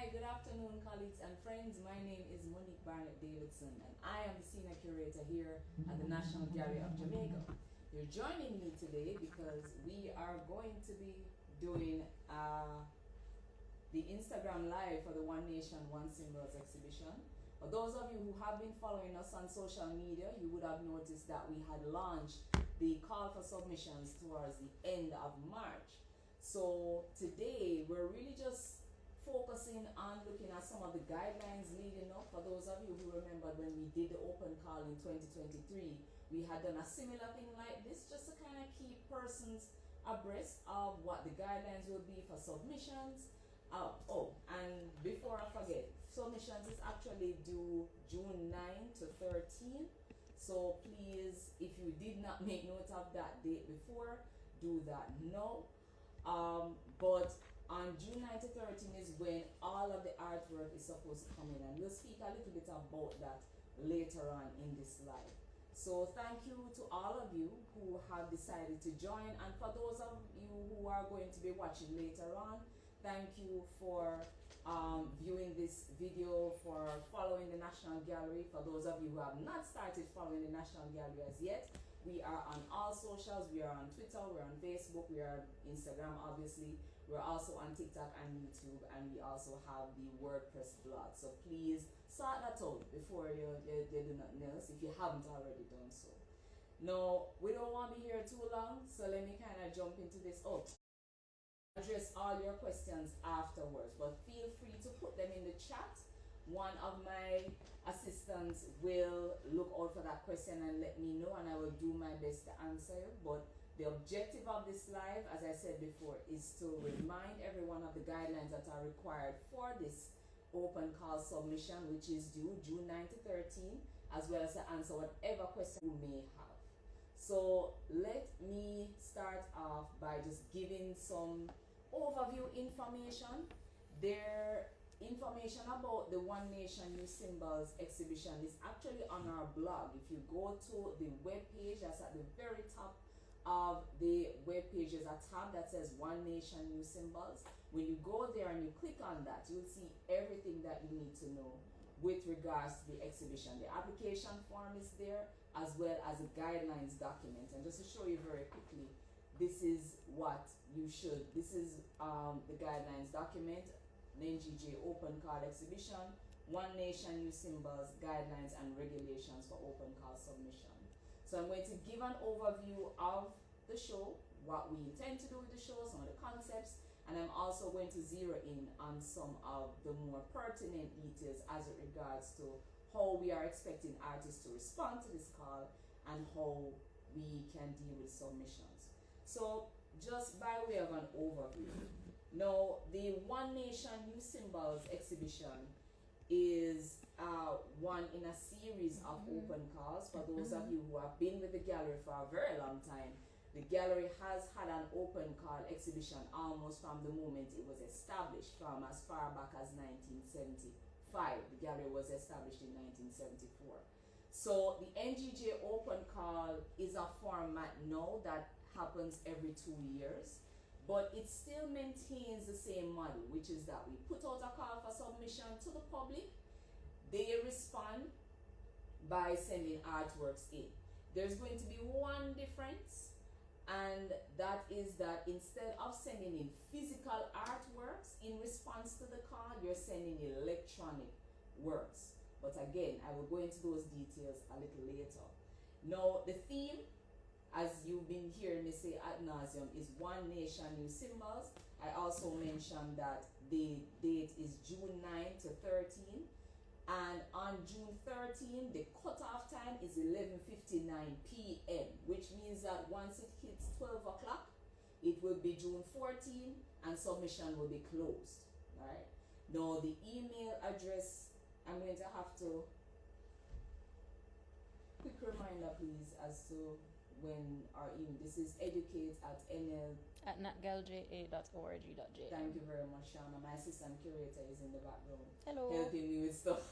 Good afternoon, colleagues and friends. My name is Monique Barnett Davidson, and I am the Senior Curator here at the National Gallery of Jamaica. You're joining me today because we are going to be doing the Instagram Live for the One Nation, One Symbols exhibition. For those of you who have been following us on social media, you would have noticed that we had launched the call for submissions towards the end of March. So today we're really just focusing on looking at some of the guidelines leading up. For those of you who remember when we did the open call in 2023, we had done a similar thing like this just to kind of keep persons abreast of what the guidelines will be for submissions. And before I forget, submissions is actually due June 9 to 13. So please, if you did not make note of that date before, do that now. But on June 9 to 13 is when all of the artwork is supposed to come in, and we'll speak a little bit about that later on in this live. So thank you to all of you who have decided to join, and for those of you who are going to be watching later on, thank you for viewing this video, for following the National Gallery. For those of you who have not started following the National Gallery as yet, we are on all socials. We are on Twitter, we're on Facebook, we are on Instagram, obviously. We're also on TikTok and YouTube, and we also have the WordPress blog. So please sort that out before you do nothing else if you haven't already done so. Now, we don't want to be here too long, so let me kind of jump into this. Address all your questions afterwards, but feel free to put them in the chat. One of my assistants will look out for that question and let me know, and I will do my best to answer you. But the objective of this live, as I said before, is to remind everyone of the guidelines that are required for this open call submission, which is due June 9 to 13, as well as to answer whatever question you may have. So let me start off by just giving some overview information. Their information about the One Nation New Symbols exhibition is actually on our blog. If you go to the web page, that's at the very top of the web page, is a tab that says One Nation New Symbols. When you go there and you click on that, you'll see everything that you need to know with regards to the exhibition. The application form is there, as well as a guidelines document. And just to show you very quickly, this is what you should, this is the guidelines document, the NGJ Open Call Exhibition, One Nation New Symbols, Guidelines and Regulations for Open Call Submission. So I'm going to give an overview of the show, what we intend to do with the show, some of the concepts, and I'm also going to zero in on some of the more pertinent details as it regards to how we are expecting artists to respond to this call and how we can deal with submissions. So just by way of an overview, now the One Nation New Symbols exhibition is one in a series of open calls. For those of you who have been with the gallery for a very long time, the gallery has had an open call exhibition almost from the moment it was established, from as far back as 1975. The gallery was established in 1974. So the NGJ Open Call is a format now that happens every 2 years, but it still maintains the same model, which is that we put out a call for submission to the public. They respond by sending artworks in. There's going to be one difference, and that is that instead of sending in physical artworks in response to the call, you're sending electronic works. But again, I will go into those details a little later. Now, the theme, as you've been hearing me say ad nauseum, is One Nation New Symbols. I also mentioned that the date is June 9 to 13. And on June 13, the cutoff time is 11:59 p.m., which means that once it hits 12 o'clock, it will be June 14 and submission will be closed. All right. Now, the email address, I'm going to have to quick reminder, please, as to when our email. This is educate@natgalja.org.j. Thank you very much, Shauna. My assistant curator is in the background. Hello. Helping me with stuff.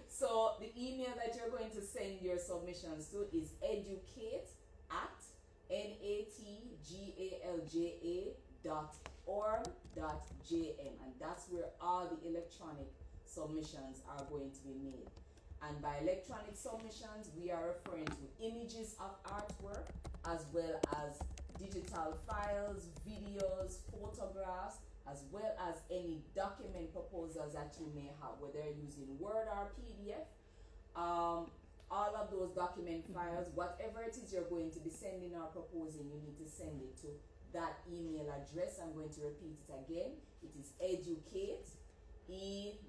So the email that you're going to send your submissions to is educate@natgalja.org.j. and that's where all the electronic submissions are going to be made. And by electronic submissions, we are referring to images of artwork as well as digital files, videos, photographs, as well as any document proposals that you may have, whether using Word or PDF. All of those document files, whatever it is you're going to be sending or proposing, you need to send it to that email address. I'm going to repeat it again. It is educate, EDUCATE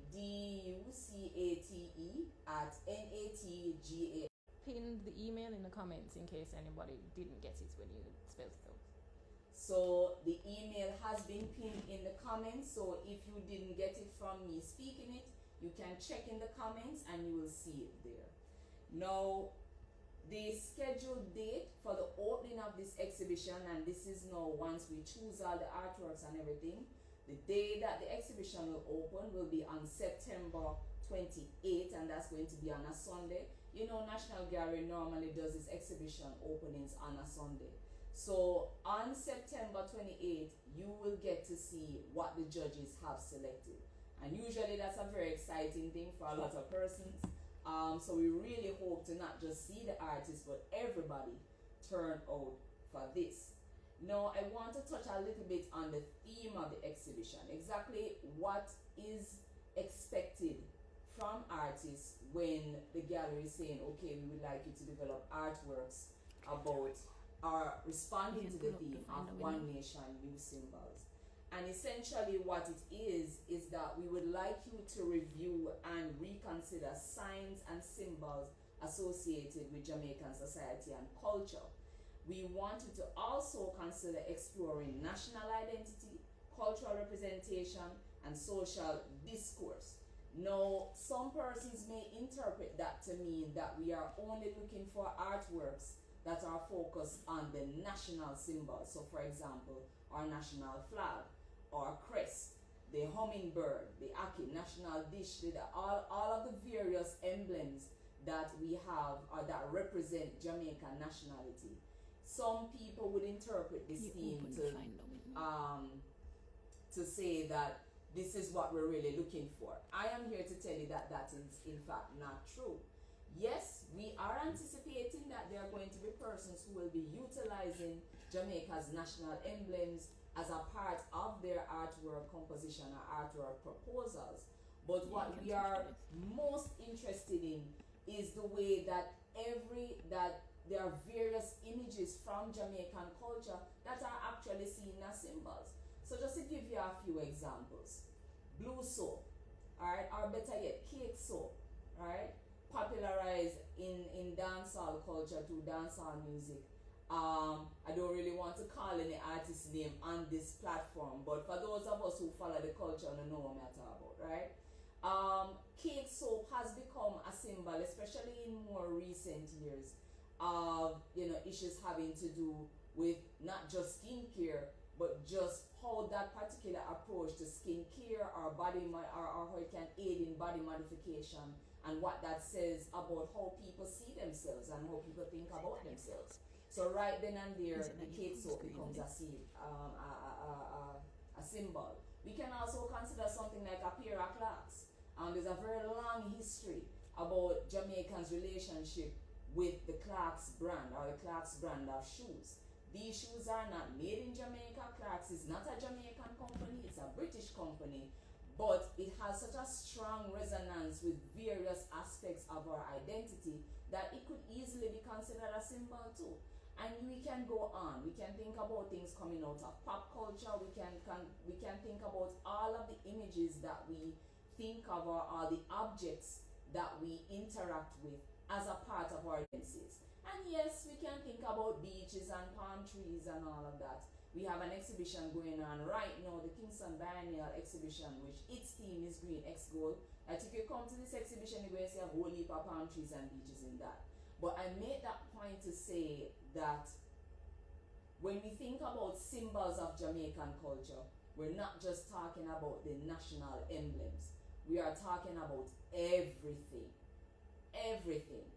@NATGA. Pin the email in the comments in case anybody didn't get it when you spelled it out. So the email has been pinned in the comments. So if you didn't get it from me speaking it, you can check in the comments and you will see it there. Now, the scheduled date for the opening of this exhibition, and this is now once we choose all the artworks and everything, the day that the exhibition will open will be on September 28th, and that's going to be on a Sunday. You know, National Gallery normally does its exhibition openings on a Sunday. So on September 28th, you will get to see what the judges have selected. And usually that's a very exciting thing for a lot of persons. So we really hope to not just see the artists, but everybody turn out for this. Now, I want to touch a little bit on the theme of the exhibition. Exactly what is expected from artists when the gallery is saying, okay, we would like you to develop artworks about or responding to the theme of One Nation, New Symbols. And essentially what it is that we would like you to review and reconsider signs and symbols associated with Jamaican society and culture. We want you to also consider exploring national identity, cultural representation, and social discourse. Now, some persons may interpret that to mean that we are only looking for artworks that are focused on the national symbols. So for example, our national flag, our crest, the hummingbird, the ackee, national dish, all of the various emblems that we have or that represent Jamaican nationality. Some people would interpret this theme to say that this is what we're really looking for. I am here to tell you that that is in fact not true. Yes, we are anticipating that there are going to be persons who will be utilizing Jamaica's national emblems as a part of their artwork composition or artwork proposals. But what we are most interested in is the way that there are various images from Jamaican culture that are actually seen as symbols. So just to give you a few examples, blue soap, alright, or better yet, cake soap, right? Popularized in dancehall culture through dancehall music. I don't really want to call any artist name on this platform, but for those of us who follow the culture and know what I'm talking about, right? Cake soap has become a symbol, especially in more recent years, of issues having to do with not just skincare, but just how that particular approach to skincare or or how it can aid in body modification, and what that says about how people see themselves and how people think about themselves. So right then and there, the cake soap becomes a symbol. We can also consider something like a pair of Clarks. There's a very long history about Jamaican's relationship with the Clarks brand or the Clarks brand of shoes. These shoes are not made in Jamaica. Clarks is not a Jamaican company, it's a British company, but it has such a strong resonance with various aspects of our identity that it could easily be considered a symbol too. And we can go on. We can think about things coming out of pop culture. We can think about all of the images that we think of or the objects that we interact with as a part of our identities. And yes, we can think about beaches and palm trees and all of that. We have an exhibition going on right now, the Kingston Biennial exhibition, which its theme is Green X Gold. That if you come to this exhibition, you're going to see a whole heap of palm trees and beaches in that. But I made that point to say that when we think about symbols of Jamaican culture, we're not just talking about the national emblems. We are talking about everything. Everything.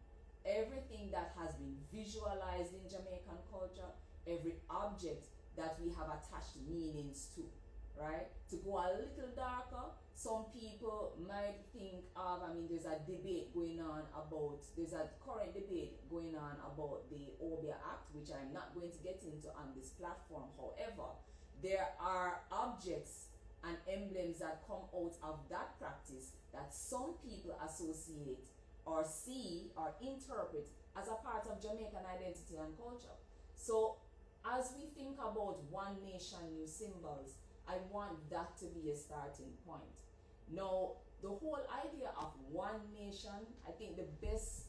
Everything that has been visualized in Jamaican culture, every object that we have attached meanings to. right? To go a little darker, some people might think of, there's a debate going on about, there's a current debate going on about the Obia Act, which I'm not going to get into on this platform. However, there are objects and emblems that come out of that practice that some people associate or see or interpret as a part of Jamaican identity and culture. So as we think about one nation, new symbols, I want that to be a starting point. Now, the whole idea of one nation, I think the best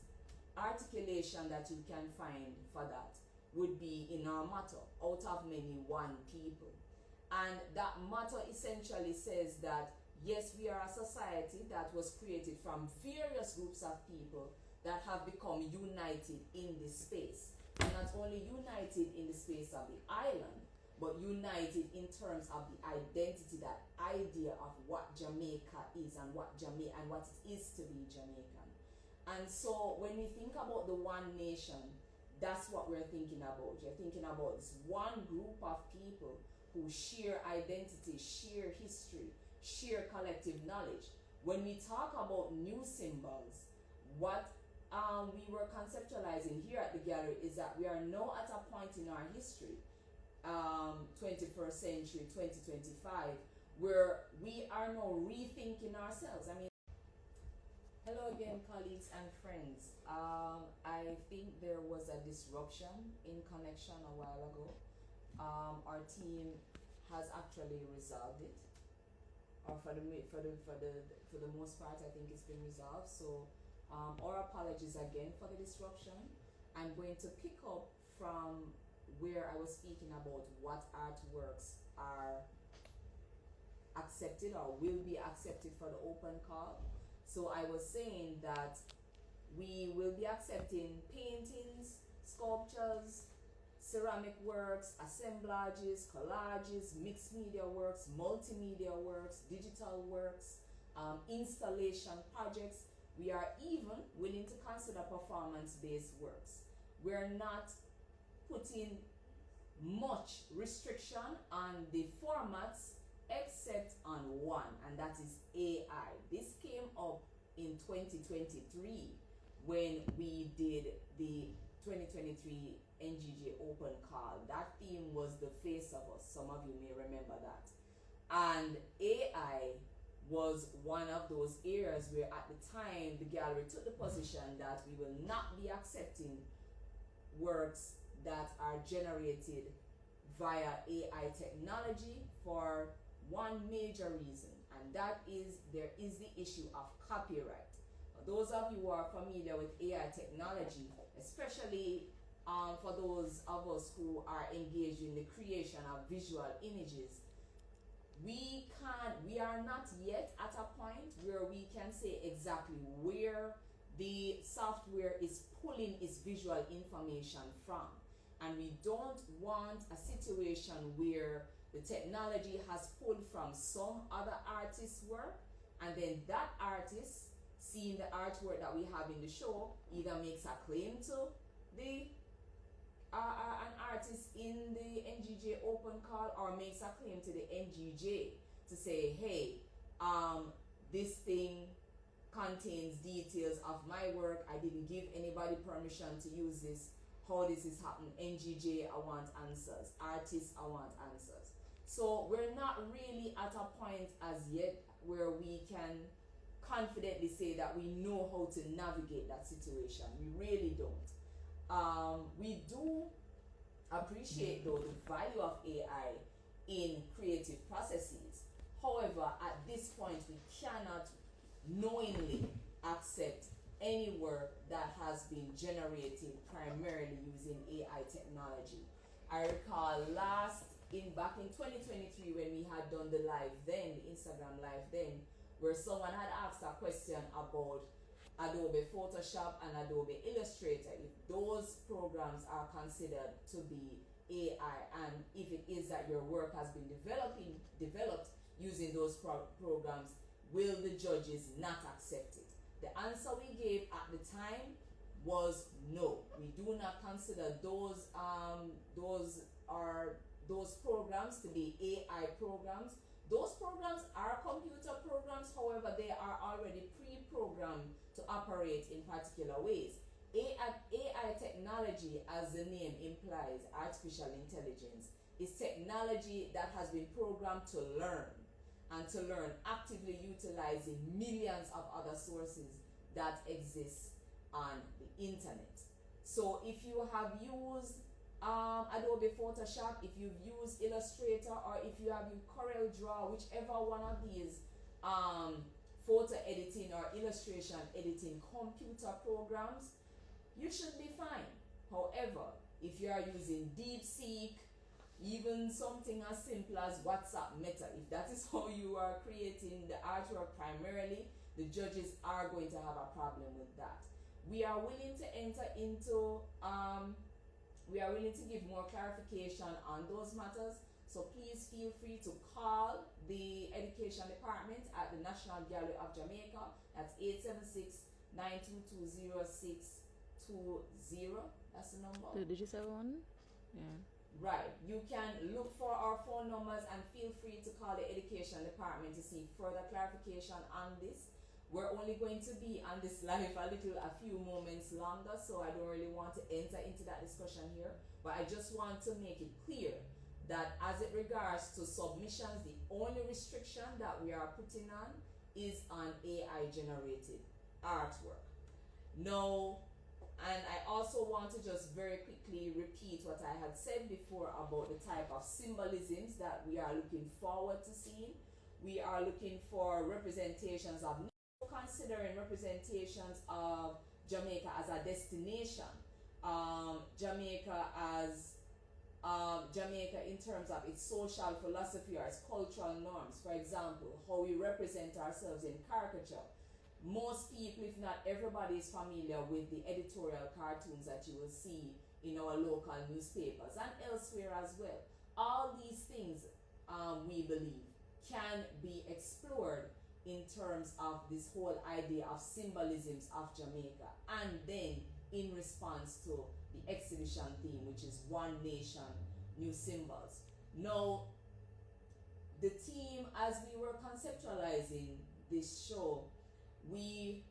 articulation that you can find for that would be in our motto, out of many, one people. And that motto essentially says that, yes, we are a society that was created from various groups of people that have become united in this space. And not only united in the space of the island, but united in terms of the identity, that idea of what Jamaica is and what it is to be Jamaican. And so when we think about the one nation, that's what we're thinking about. You're thinking about this one group of people who share identity, share history, share collective knowledge. When we talk about new symbols, what we were conceptualizing here at the gallery is that we are now at a point in our history, 21st century, 2025, where we are now rethinking ourselves. Hello again, colleagues and friends. I think there was a disruption in connection a while ago. Our team has actually resolved it, or for the most part, I think it's been resolved. So, our apologies again for the disruption. I'm going to pick up from where I was speaking about what artworks are accepted or will be accepted for the open call. So I was saying that we will be accepting paintings, sculptures, ceramic works, assemblages, collages, mixed media works, multimedia works, digital works, installation projects. We are even willing to consider performance-based works. We're not putting much restriction on the formats except on one, and that is AI. This came up in 2023 when we did the 2023 NGJ Open Call. That theme was the face of us. Some of you may remember that. And AI was one of those areas where at the time the gallery took the position that we will not be accepting works that are generated via AI technology for one major reason, and that is there is the issue of copyright. Those of you who are familiar with AI technology, especially for those of us who are engaged in the creation of visual images, we are not yet at a point where we can say exactly where the software is pulling its visual information from. And we don't want a situation where the technology has pulled from some other artist's work, and then that artist, seeing the artwork that we have in the show, either makes a claim to the an artist in the NGJ Open Call, or makes a claim to the NGJ to say, hey, this thing contains details of my work. I didn't give anybody permission to use this. How this is happening? NGJ, I want answers. Artists, I want answers. So we're not really at a point as yet where we can confidently say that we know how to navigate that situation. We really don't. We do appreciate, though, the value of AI in creative processes. However, at this point, we cannot knowingly accept any work that has been generated primarily using AI technology. I recall back in 2023 when we had done the live then, the Instagram live then, where someone had asked a question about Adobe Photoshop and Adobe Illustrator, if those programs are considered to be AI, and if it is that your work has been developed using those programs, will the judges not accept it? The answer we gave at the time was no. We do not consider those programs to be AI programs, Those programs are computer programs, however, they are already pre-programmed to operate in particular ways. AI technology, as the name implies, artificial intelligence, is technology that has been programmed to learn, and to learn actively utilizing millions of other sources that exist on the internet. So if you have used Adobe Photoshop, if you've used Illustrator, or if you have used Corel Draw, whichever one of these photo editing or illustration editing computer programs, you should be fine. However, if you are using DeepSeek, even something as simple as WhatsApp Meta, if that is how you are creating the artwork primarily, the judges are going to have a problem with that. We are willing to enter into we are willing to give more clarification on those matters, so please feel free to call the Education Department at the National Gallery of Jamaica. That's 876-922-0620. That's the number. Did you say one? Yeah. Right. You can look for our phone numbers and feel free to call the Education Department to seek further clarification on this. We're only going to be on this live a few moments longer, so I don't really want to enter into that discussion here. But I just want to make it clear that as it regards to submissions, the only restriction that we are putting on is on AI generated artwork. No. And I also want to just very quickly repeat what I had said before about the type of symbolisms that we are looking forward to seeing. We are looking for representations of, considering representations of Jamaica as a destination, Jamaica in terms of its social philosophy or its cultural norms. For example, how we represent ourselves in caricature. Most people, if not everybody, is familiar with the editorial cartoons that you will see in our local newspapers and elsewhere as well. All these things, we believe, can be explored in terms of this whole idea of symbolisms of Jamaica, and then in response to the exhibition theme, which is One Nation, New Symbols. Now, the team, as we were conceptualizing this show, we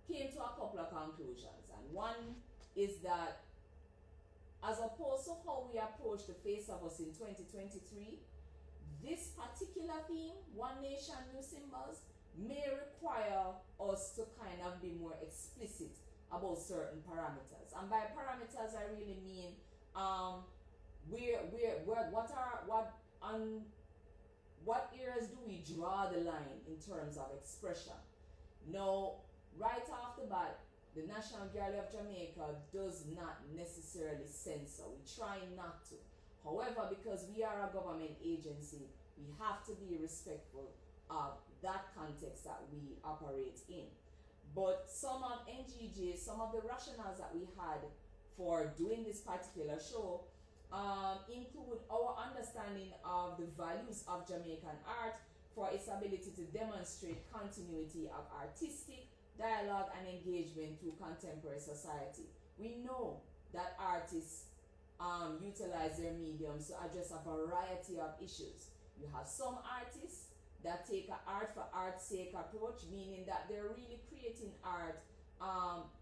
came to a couple of conclusions, and one is that as opposed to how we approach the Face of Us in 2023, this particular theme, One Nation, New Symbols, may require us to kind of be more explicit about certain parameters. And by parameters, I really mean what areas do we draw the line in terms of expression? Now, right off the bat, the National Gallery of Jamaica does not necessarily censor. We try not to. However, because we are a government agency, we have to be respectful of that context that we operate in. But some of NGJ, some of the rationales that we had for doing this particular show include our understanding of the values of Jamaican art for its ability to demonstrate continuity of artistic dialogue and engagement through contemporary society. We know that artists utilize their mediums to address a variety of issues. You have some artists that take an art for art's sake approach, meaning that they're really creating art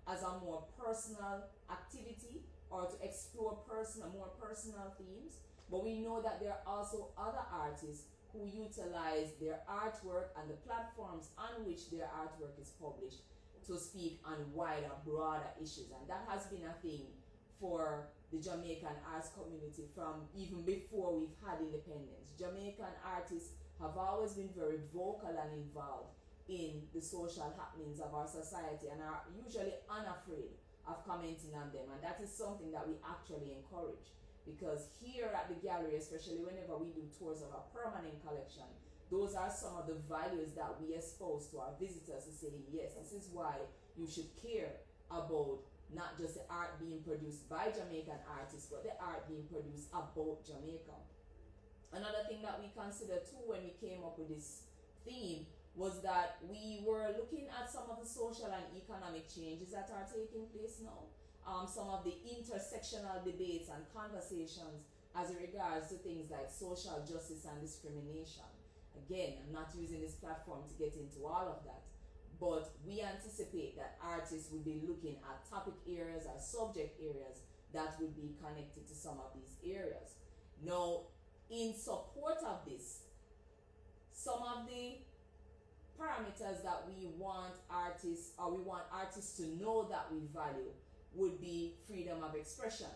as a more personal activity or to explore more personal themes. But we know that there are also other artists who utilize their artwork and the platforms on which their artwork is published to speak on wider, broader issues. And that has been a thing for the Jamaican arts community from even before we've had independence. Jamaican artists have always been very vocal and involved in the social happenings of our society and are usually unafraid of commenting on them. And that is something that we actually encourage, because here at the gallery, especially whenever we do tours of a permanent collection, those are some of the values that we expose to our visitors to say, yes, this is why you should care about not just the art being produced by Jamaican artists, but the art being produced about Jamaica. Another thing that we considered too when we came up with this theme was that we were looking at some of the social and economic changes that are taking place now, some of the intersectional debates and conversations as it regards to things like social justice and discrimination. Again, I'm not using this platform to get into all of that, but we anticipate that artists will be looking at topic areas or subject areas that will be connected to some of these areas. Now, in support of this, some of the parameters that we want artists to know that we value would be freedom of expression.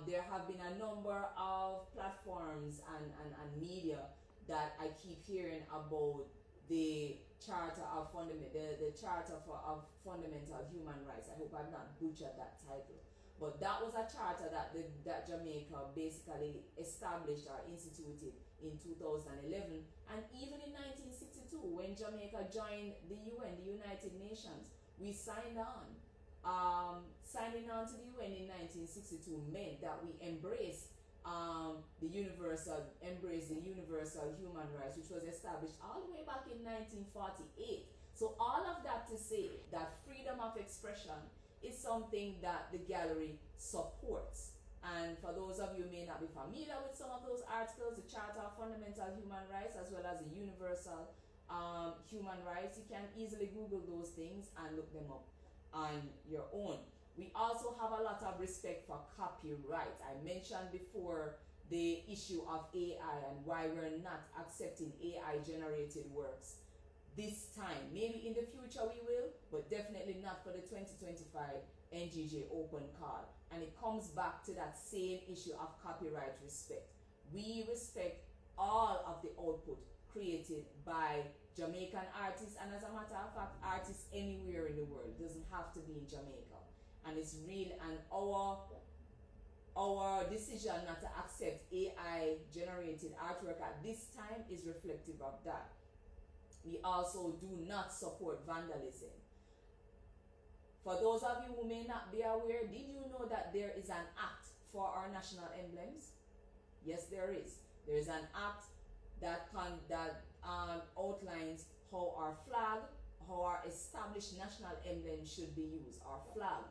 There have been a number of platforms and media that I keep hearing about the Charter of the Charter of Fundamental Human Rights. I hope I've not butchered that title, but that was a charter that Jamaica basically established or instituted in 2011, and even in 1962 when Jamaica joined the UN, the United Nations, we signed on. Signing on to the UN in 1962 meant that we embraced the universal human rights, which was established all the way back in 1948. So all of that to say that freedom of expression is something that the gallery supports. And for those of you who may not be familiar with some of those articles, the Charter of Fundamental Human Rights as well as the Universal Human Rights, you can easily Google those things and look them up on your own. We also have a lot of respect for copyright. I mentioned before the issue of AI and why we're not accepting AI generated works this time. Maybe in the future we will, but definitely not for the 2025 NGJ open call. And it comes back to that same issue of copyright respect. We respect all of the output created by Jamaican artists, and as a matter of fact, artists anywhere in the world. It doesn't have to be in Jamaica. And it's real, and our decision not to accept AI generated artwork at this time is reflective of that. We also do not support vandalism. For those of you who may not be aware, did you know that there is an act for our national emblems? Yes, there is. There is an act that outlines how our flag, how our established national emblem should be used. Our flag,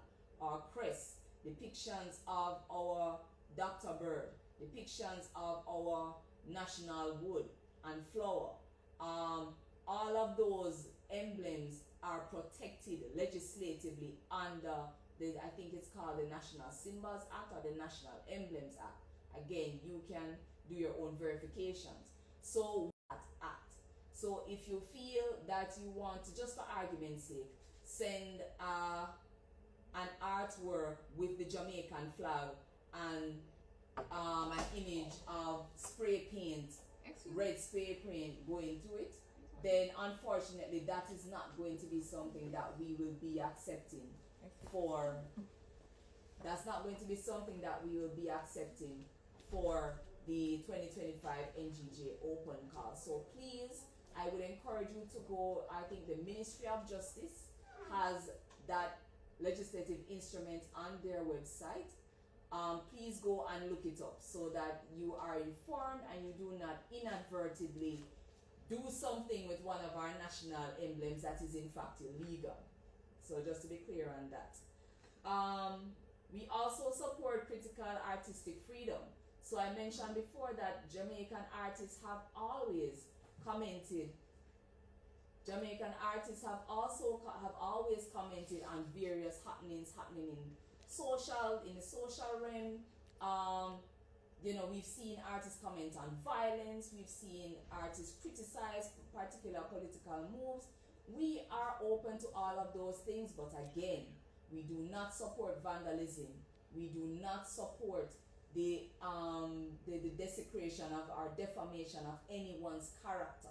our crest, depictions of our Dr. Bird, depictions of our national wood and flower. All of those emblems are protected legislatively under I think it's called the National Symbols Act or the National Emblems Act. Again, you can do your own verifications. So that act. So if you feel that you want to, just for argument's sake, send an artwork with the Jamaican flag and an image of spray paint, red spray paint going to it, then unfortunately that is not going to be something that we will be accepting for. That's not going to be something that we will be accepting for the 2025 NGJ open call. So please, I would encourage you to go. I think the Ministry of Justice has that legislative instrument on their website. Please go and look it up so that you are informed and you do not inadvertently do something with one of our national emblems that is in fact illegal. So just to be clear on that. We also support critical artistic freedom. So I mentioned before that Jamaican artists have always commented. Jamaican artists have always commented on various happenings happening in the social realm. We've seen artists comment on violence. We've seen artists criticize particular political moves. We are open to all of those things, but again, we do not support vandalism. We do not support the desecration of or defamation of anyone's character.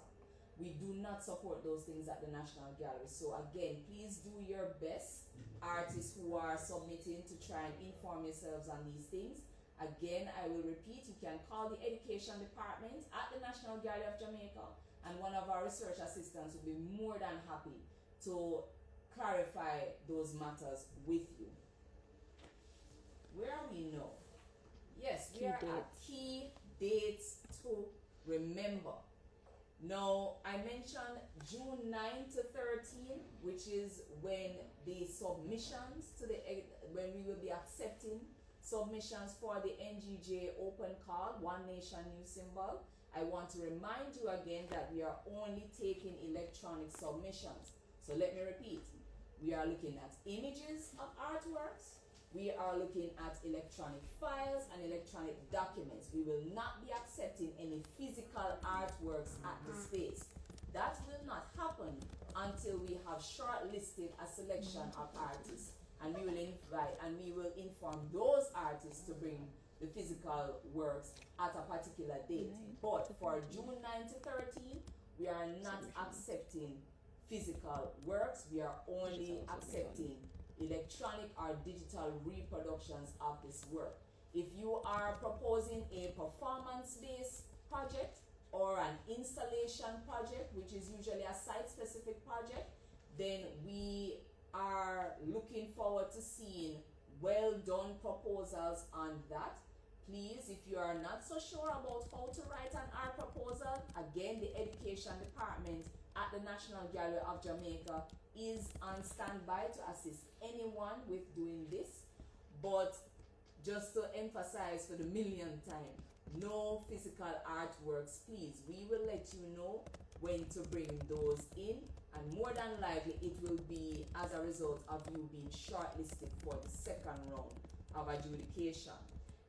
We do not support those things at the National Gallery. So again, please do your best, artists who are submitting, to try and inform yourselves on these things. Again, I will repeat, you can call the Education Department at the National Gallery of Jamaica, and one of our research assistants will be more than happy to clarify those matters with you. Where are we now? Yes, we are at key dates to remember. Now, I mentioned June 9 to 13, which is when the submissions when we will be accepting submissions for the NGJ open call, One Nation New Symbol. I want to remind you again that we are only taking electronic submissions. So let me repeat. We are looking at images of artworks. We are looking at electronic files and electronic documents. We will not be accepting any physical artworks at the space. That will not happen until we have shortlisted a selection of artists, and we will invite and we will inform those artists to bring the physical works at a particular date. But for June 9 to 13, we are not accepting physical works. We are only accepting electronic or digital reproductions of this work. If you are proposing a performance-based project or an installation project, which is usually a site-specific project, then we are looking forward to seeing well-done proposals on that. Please, if you are not so sure about how to write an art proposal, again, the Education Department at the National Gallery of Jamaica is on standby to assist anyone with doing this. But just to emphasize for the millionth time, no physical artworks, please. We will let you know when to bring those in, and more than likely it will be as a result of you being shortlisted for the second round of adjudication.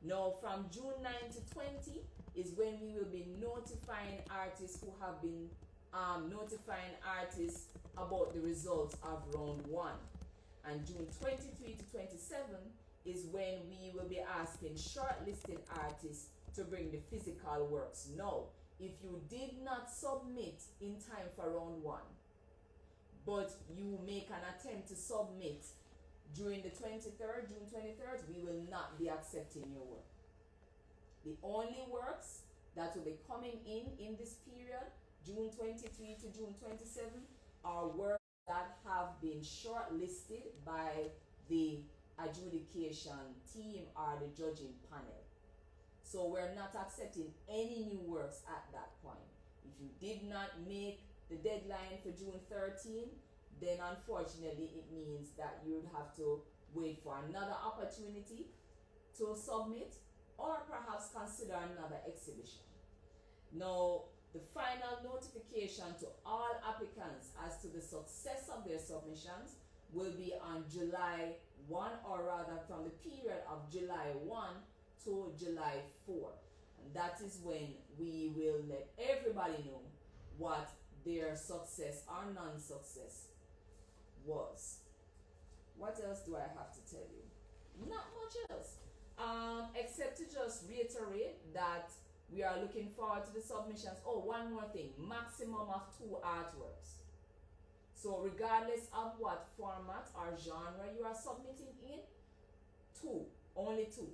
Now, from June 9 to 20 is when we will be notifying artists who have been notifying artists about the results of round 1. And June 23 to 27 is when we will be asking shortlisted artists to bring the physical works. Now, if you did not submit in time for round 1, but you make an attempt to submit during the 23rd, June 23rd, we will not be accepting your work. The only works that will be coming in this period, June 23 to June 27, are works that have been shortlisted by the adjudication team or the judging panel. So we're not accepting any new works at that point. If you did not make the deadline for June 13, then unfortunately it means that you would have to wait for another opportunity to submit, or perhaps consider another exhibition. Now, the final notification to all applicants as to the success of their submissions will be on July 1, or rather from the period of July 1 to July 4. And that is when we will let everybody know what their success or non-success was. What else do I have to tell you? Not much else. Except to just reiterate that we are looking forward to the submissions. Oh, one more thing, maximum of 2 artworks. So regardless of what format or genre you are submitting in, 2, only 2.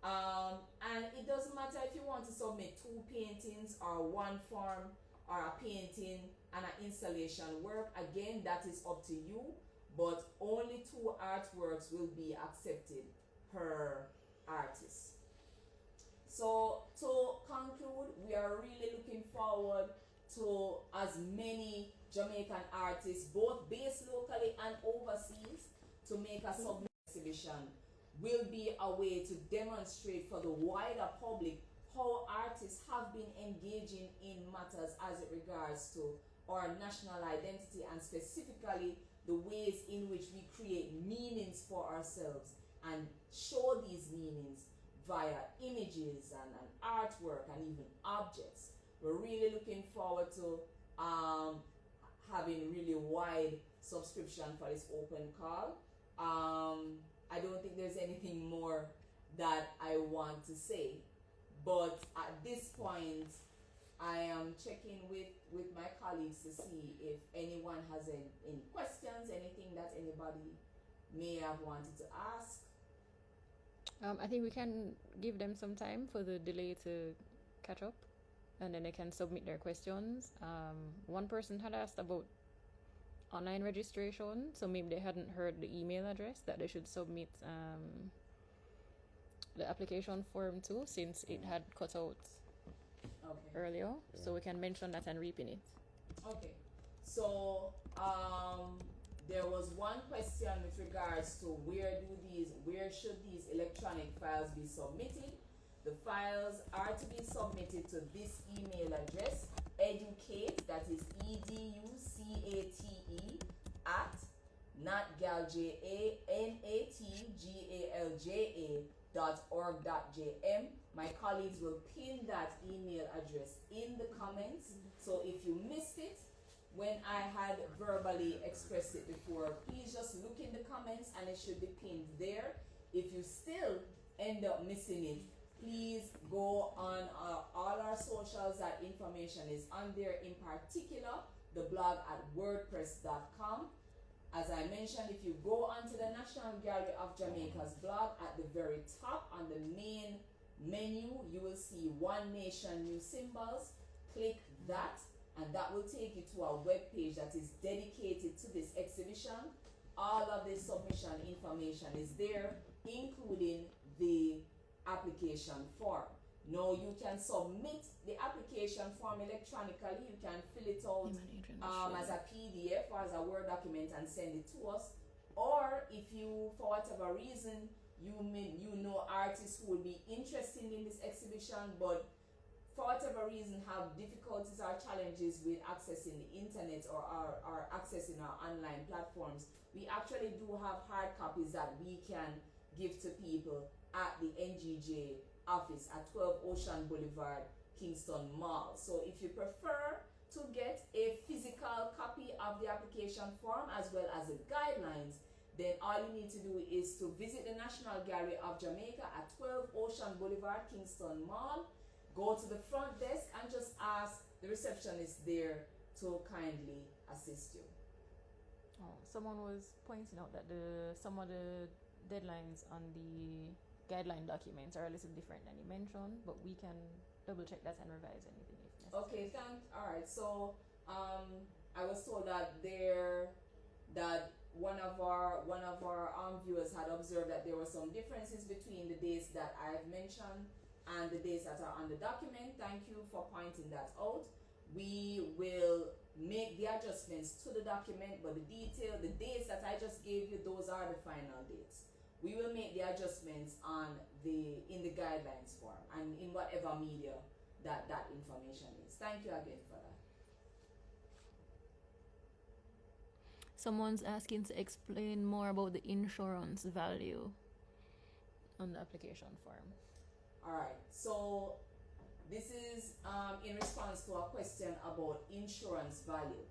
And it doesn't matter if you want to submit 2 paintings or 1 form or a painting and an installation work. Again, that is up to you, but only 2 artworks will be accepted per artist. So to conclude, we are really looking forward to as many Jamaican artists, both based locally and overseas, to make a submission exhibition. Will be a way to demonstrate for the wider public how artists have been engaging in matters as it regards to our national identity, and specifically the ways in which we create meanings for ourselves and show these meanings via images and artwork and even objects. We're really looking forward to having really wide subscription for this open call. I don't think there's anything more that I want to say, but at this point I am checking with my colleagues to see if anyone has any questions, anything that anybody may have wanted to ask. I think we can give them some time for the delay to catch up, and then they can submit their questions. One person had asked about online registration, so maybe they hadn't heard the email address that they should submit the application form to, since it had cut out earlier. Yeah. So we can mention that and repin it. Okay. So there was one question with regards to where should these electronic files be submitted. The files are to be submitted to this email address, educate, that is educate, at natgalja.org.jm. My colleagues will pin that email address in the comments. So if you missed it when I had verbally expressed it before, please just look in the comments and it should be pinned there. If you still end up missing it, please go on all our socials. That information is on there, in particular the blog at wordpress.com. As I mentioned, if you go onto the National Gallery of Jamaica's blog, at the very top on the main menu, you will see One Nation New Symbols. Click that, and that will take you to a web page that is dedicated to this exhibition. All of the submission information is there, including the application form. Now you can submit the application form electronically. You can fill it out as a PDF or as a Word document and send it to us. Or if you, for whatever reason, you know artists who will be interested in this exhibition, but for whatever reason have difficulties or challenges with accessing the internet or accessing our online platforms, we actually do have hard copies that we can give to people at the NGJ office at 12 Ocean Boulevard, Kingston Mall. So if you prefer to get a physical copy of the application form as well as the guidelines, then all you need to do is to visit the National Gallery of Jamaica at 12 Ocean Boulevard, Kingston Mall. Go to the front desk and just ask the receptionist there to kindly assist you. Oh, someone was pointing out that some of the deadlines on the guideline documents are a little different than you mentioned, but we can double check that and revise anything if necessary. Okay, alright, so I was told that one of our viewers had observed that there were some differences between the dates that I've mentioned and the dates that are on the document. Thank you for pointing that out. We will make the adjustments to the document, but the dates that I just gave you, those are the final dates. We will make the adjustments in the guidelines form and in whatever media that information is. Thank you again for that. Someone's asking to explain more about the insurance value on the application form. Alright, so this is in response to a question about insurance value.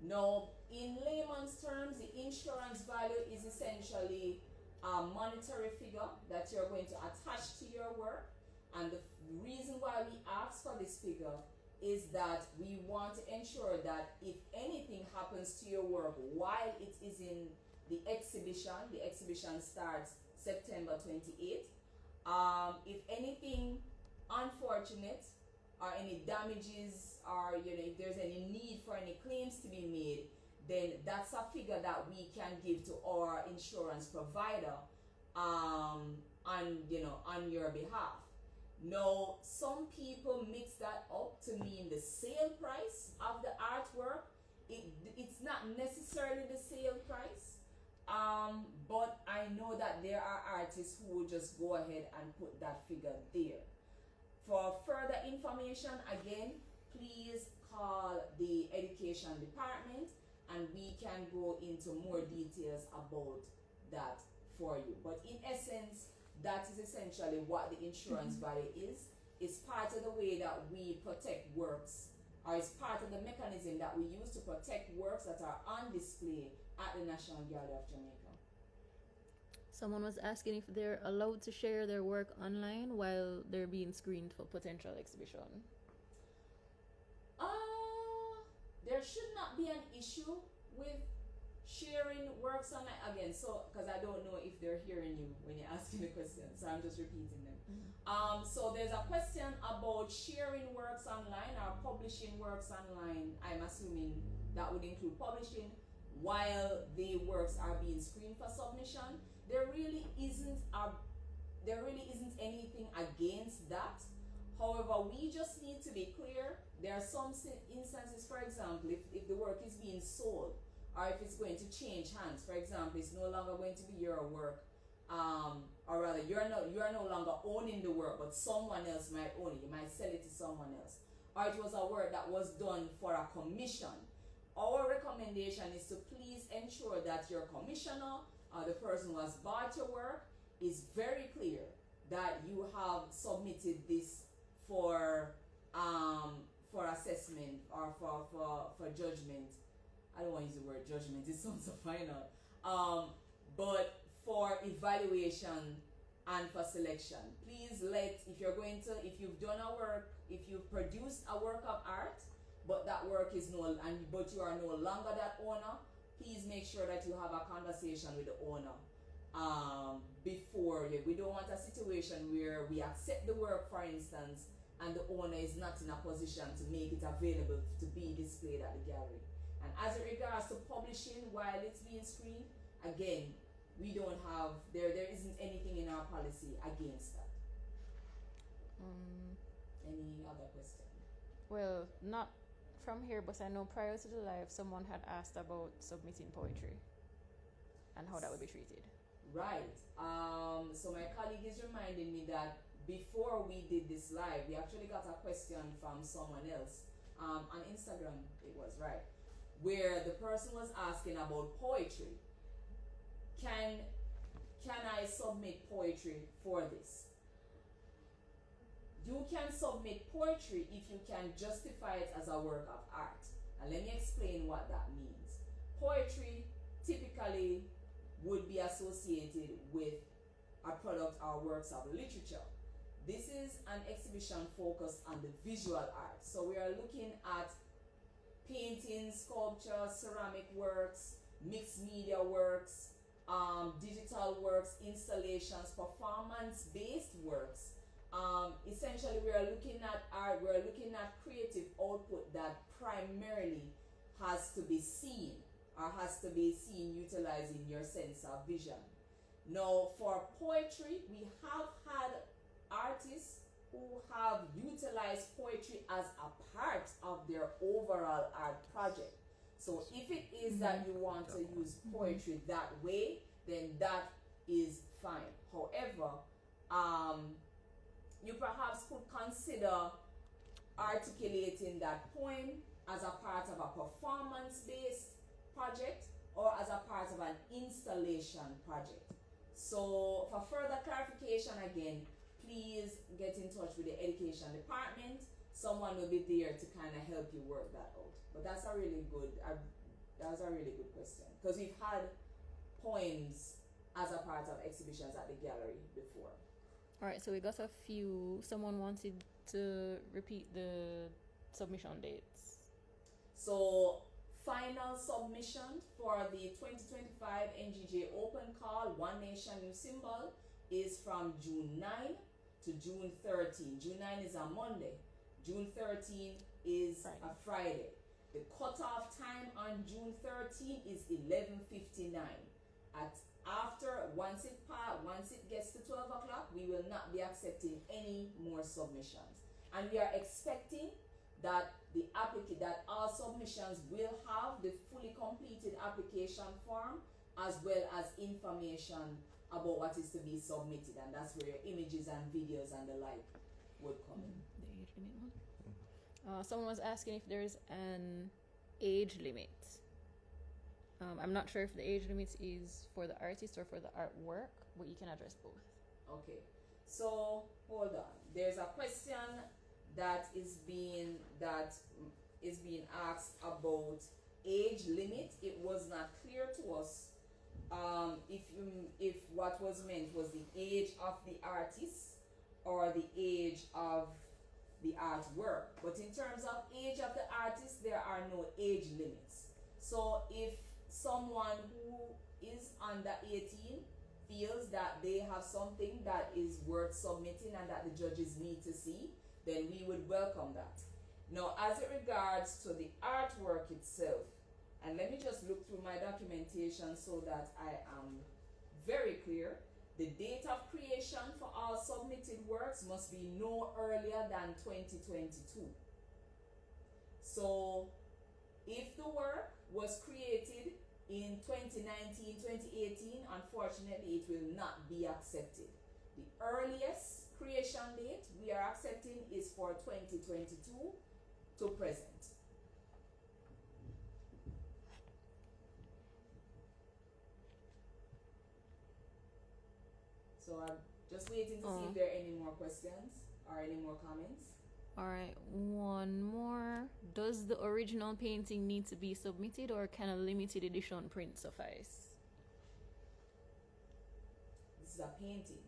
Now, in layman's terms, the insurance value is essentially a monetary figure that you're going to attach to your work, and the reason why we ask for this figure is that we want to ensure that if anything happens to your work while it is in the exhibition starts September 28th. If anything unfortunate or any damages or if there's any need for any claims to be made, then that's a figure that we can give to our insurance provider on your behalf. Now, some people mix that up to mean the sale price of the artwork. It's not necessarily the sale price, but I know that there are artists who will just go ahead and put that figure there. For further information, again, please call the education department and we can go into more details about that for you. But in essence, that is essentially what the insurance value is. It's part of the way that we protect works, or it's part of the mechanism that we use to protect works that are on display at the National Gallery of Jamaica. Someone was asking if they're allowed to share their work online while they're being screened for potential exhibition. There should not be an issue with sharing works online again, so because I don't know if they're hearing you when you're asking the question, so I'm just repeating them. So there's a question about sharing works online or publishing works online. I'm assuming that would include publishing while the works are being screened for submission. There really isn't anything against that. However, we just need to be clear. There are some instances, for example, if the work is being sold or if it's going to change hands, for example, it's no longer going to be your work or rather you are no longer owning the work, but someone else might own it. You might sell it to someone else, or it was a work that was done for a commission. Our recommendation is to please ensure that your commissioner or the person who has bought your work is very clear that you have submitted this for assessment or for judgment. I don't want to use the word judgment, it sounds so final. But for evaluation and for selection. Please if you've done a work, if you've produced a work of art, but that work is but you are no longer that owner, please make sure that you have a conversation with the owner before. We don't want a situation where we accept the work, for instance, and the owner is not in a position to make it available to be displayed at the gallery. And as it regards to publishing while it's being screened, again, we don't have, there isn't anything in our policy against that. Any other question? Well, not from here, but I know prior to the live, someone had asked about submitting poetry and how that would be treated. Right. So my colleague is reminding me that before we did this live, we actually got a question from someone else on Instagram. It was right, where the person was asking about poetry. Can I submit poetry for this? You can submit poetry if you can justify it as a work of art. And let me explain what that means. Poetry typically would be associated with a product or works of literature. This is an exhibition focused on the visual art. So we are looking at paintings, sculpture, ceramic works, mixed media works, digital works, installations, performance-based works. Essentially, we are looking at art. We are looking at creative output that primarily has to be seen, or has to be seen utilizing your sense of vision. Now, for poetry, we have had artists who have utilized poetry as a part of their overall art project. So if it is that you want to use poetry that way, then that is fine. However, you perhaps could consider articulating that poem as a part of a performance-based project or as a part of an installation project. So for further clarification, again, please get in touch with the education department. Someone will be there to kind of help you work that out. But that's a really good question, because we've had poems as a part of exhibitions at the gallery before. All right, so we got a few. Someone wanted to repeat the submission dates. So final submission for the 2025 NGJ Open Call One Nation New Symbol is from June 9 to June 13. June 9 is a Monday. June 13 is a Friday. The cutoff time on June 13 is 11:59. Once it gets to 12 o'clock, we will not be accepting any more submissions. And we are expecting that that all submissions will have the fully completed application form, as well as information about what is to be submitted, and that's where your images and videos and the like would come in. The age limit one. Someone was asking if there's an age limit. I'm not sure if the age limit is for the artist or for the artwork, but you can address both. Okay, so hold on. There's a question that is being asked about age limit. It was not clear to us if what was meant was the age of the artist or the age of the artwork. But in terms of age of the artist, there are no age limits. So if someone who is under 18 feels that they have something that is worth submitting and that the judges need to see, then we would welcome that. Now, as it regards to the artwork itself, and let me just look through my documentation so that I am very clear. The date of creation for all submitted works must be no earlier than 2022. So if the work was created in 2019, 2018, unfortunately, it will not be accepted. The earliest creation date we are accepting is for 2022 to present. So I'm just waiting to see if there are any more questions or any more comments. All right, one more. Does the original painting need to be submitted, or can a limited edition print suffice? This is a painting.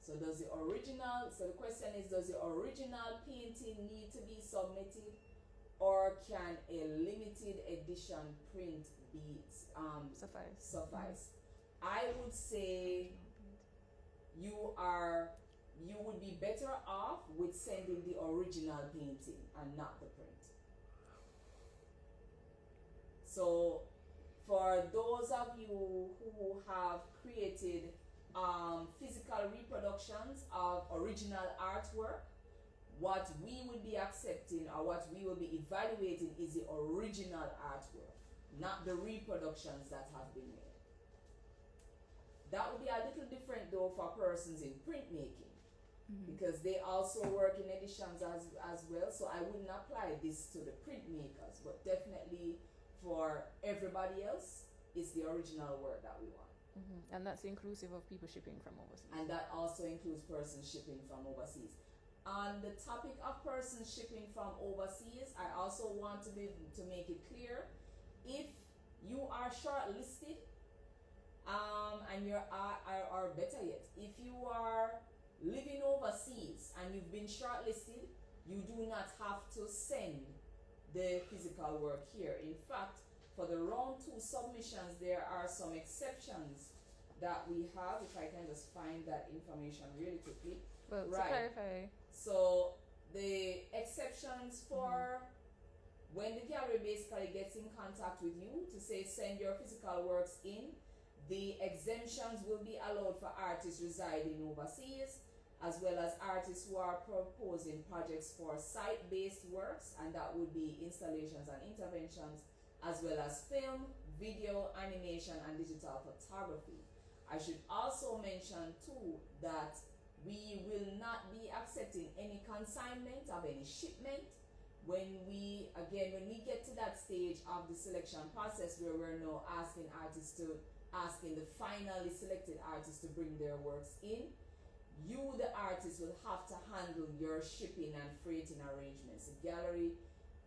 So the question is, does the original painting need to be submitted, or can a limited edition print be suffice? I would say you would be better off with sending the original painting and not the print. So for those of you who have created physical reproductions of original artwork, what we will be accepting or what we will be evaluating is the original artwork, not the reproductions that have been made. That would be a little different though for persons in printmaking, because they also work in editions as well, so I wouldn't apply this to the printmakers, but definitely for everybody else, it's the original work that we want. And that's inclusive of people shipping from overseas. And that also includes persons shipping from overseas. On the topic of persons shipping from overseas, I also want to make it clear, if you are shortlisted, and or better yet, if you are living overseas and you've been shortlisted, you do not have to send the physical work here. In fact, for the round 2 submissions, there are some exceptions that we have, if I can just find that information really quickly. Well, to clarify. So the exceptions for when the gallery basically gets in contact with you to say send your physical works in, the exemptions will be allowed for artists residing overseas, as well as artists who are proposing projects for site-based works, and that would be installations and interventions, as well as film, video, animation, and digital photography. I should also mention too that we will not be accepting any consignment of any shipment when we get to that stage of the selection process where we're now asking the finally selected artists to bring their works in. You, the artist, will have to handle your shipping and freighting arrangements. The gallery,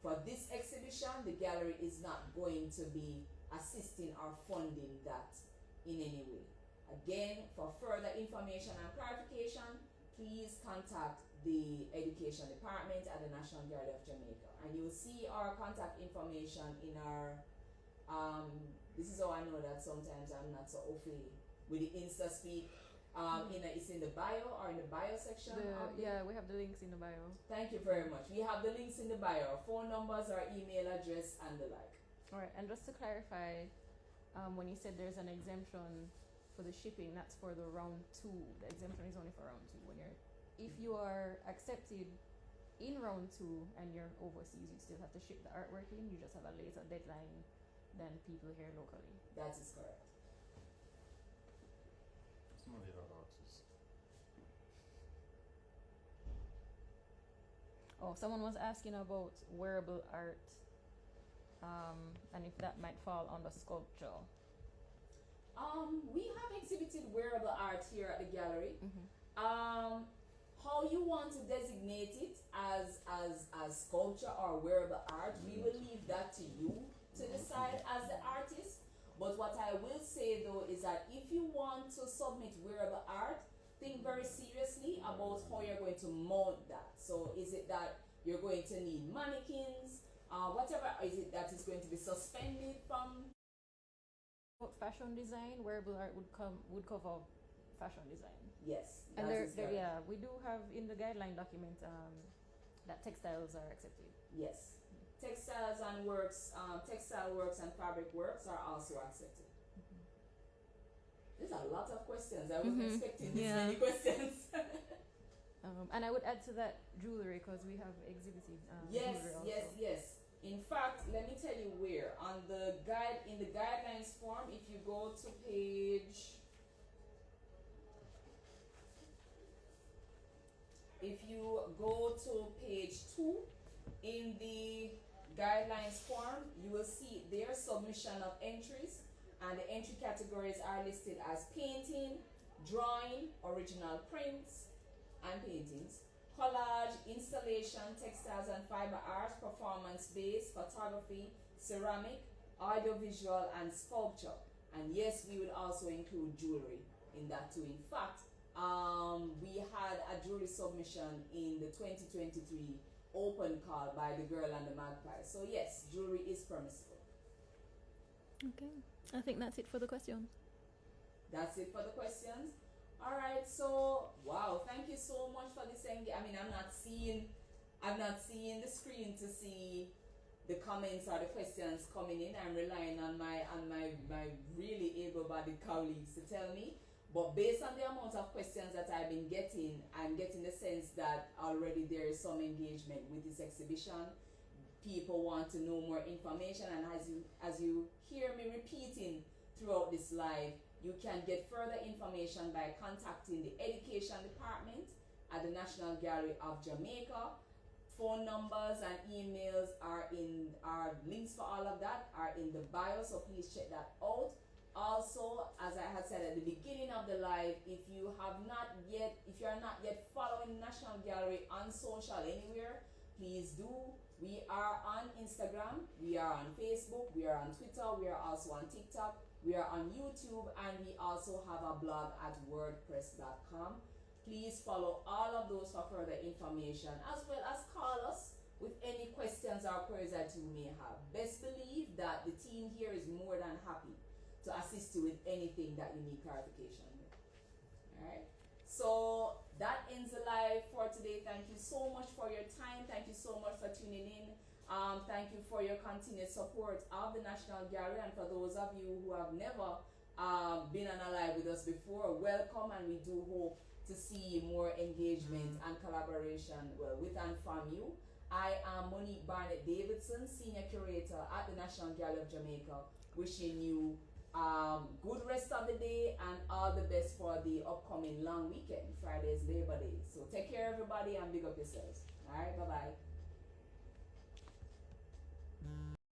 for this exhibition, the gallery is not going to be assisting or funding that in any way. Again, for further information and clarification, please contact the Education Department at the National Gallery of Jamaica. And you'll see our contact information in our, this is how I know that sometimes I'm not so awfully with the Insta speak. It's in the bio or in the bio section. Yeah, we have the links in the bio. Thank you very much. We have the links in the bio, phone numbers, our email address, and the like. All right, and just to clarify, when you said there's an exemption for the shipping, that's for the round 2. The exemption is only for round 2. If you are accepted in round 2 and you're overseas, you still have to ship the artwork in. You just have a later deadline than people here locally. That is correct. Some of the other artists. Oh, someone was asking about wearable art, and if that might fall under sculpture. We have exhibited wearable art here at the gallery. How you want to designate it as sculpture or wearable art, we will leave that to you to decide as the artist. But what I will say though is that if you want to submit wearable art, think very seriously about how you're going to mount that. So is it that you're going to need mannequins, whatever, is it that it's going to be suspended from? Fashion design, wearable art would cover fashion design. Yes. And we do have in the guideline document that textiles are accepted. Yes. Textiles and works, textile works and fabric works are also accepted. There's a lot of questions. I wasn't expecting this many questions. And I would add to that jewelry, because we have exhibited jewelry also. Yes. In fact, let me tell you where. On the guide, in the guidelines form, if you go to page, if you go to page 2 in the guidelines form, you will see their submission of entries, and the entry categories are listed as painting, drawing, original prints and paintings, collage, installation, textiles and fiber arts, performance-based, photography, ceramic, audiovisual and sculpture. And yes, we will also include jewelry in that too. In fact, we had a jewelry submission in the 2023 open call by the Girl and the Magpie. So yes, jewelry is permissible. Okay, I think that's it for the questions. That's it for the questions. All right. So wow, thank you so much for this. I mean, I'm not seeing the screen to see the comments or the questions coming in. I'm relying on my really able-bodied colleagues to tell me. But based on the amount of questions that I've been getting, I'm getting the sense that already there is some engagement with this exhibition. People want to know more information, and as you hear me repeating throughout this live, you can get further information by contacting the Education Department at the National Gallery of Jamaica. Phone numbers and emails are links for all of that are in the bio, so please check that out. Also, as I had said at the beginning of the live, if you are not yet following National Gallery on social anywhere, please do. We are on Instagram, we are on Facebook, we are on Twitter, we are also on TikTok, we are on YouTube, and we also have a blog at wordpress.com. Please follow all of those for further information, as well as call us with any questions or queries that you may have. Best believe that the team here is more than happy to assist you with anything that you need clarification with. Alright, so that ends the live for today. Thank you so much for your time. Thank you so much for tuning in. Thank you for your continued support of the National Gallery, and for those of you who have never been on a live with us before, welcome, and we do hope to see more engagement and collaboration with and from you. I am Monique Barnett Davidson, Senior Curator at the National Gallery of Jamaica, wishing you good rest of the day and all the best for the upcoming long weekend. Friday is Labor Day. So take care everybody and big up yourselves. Alright, bye bye.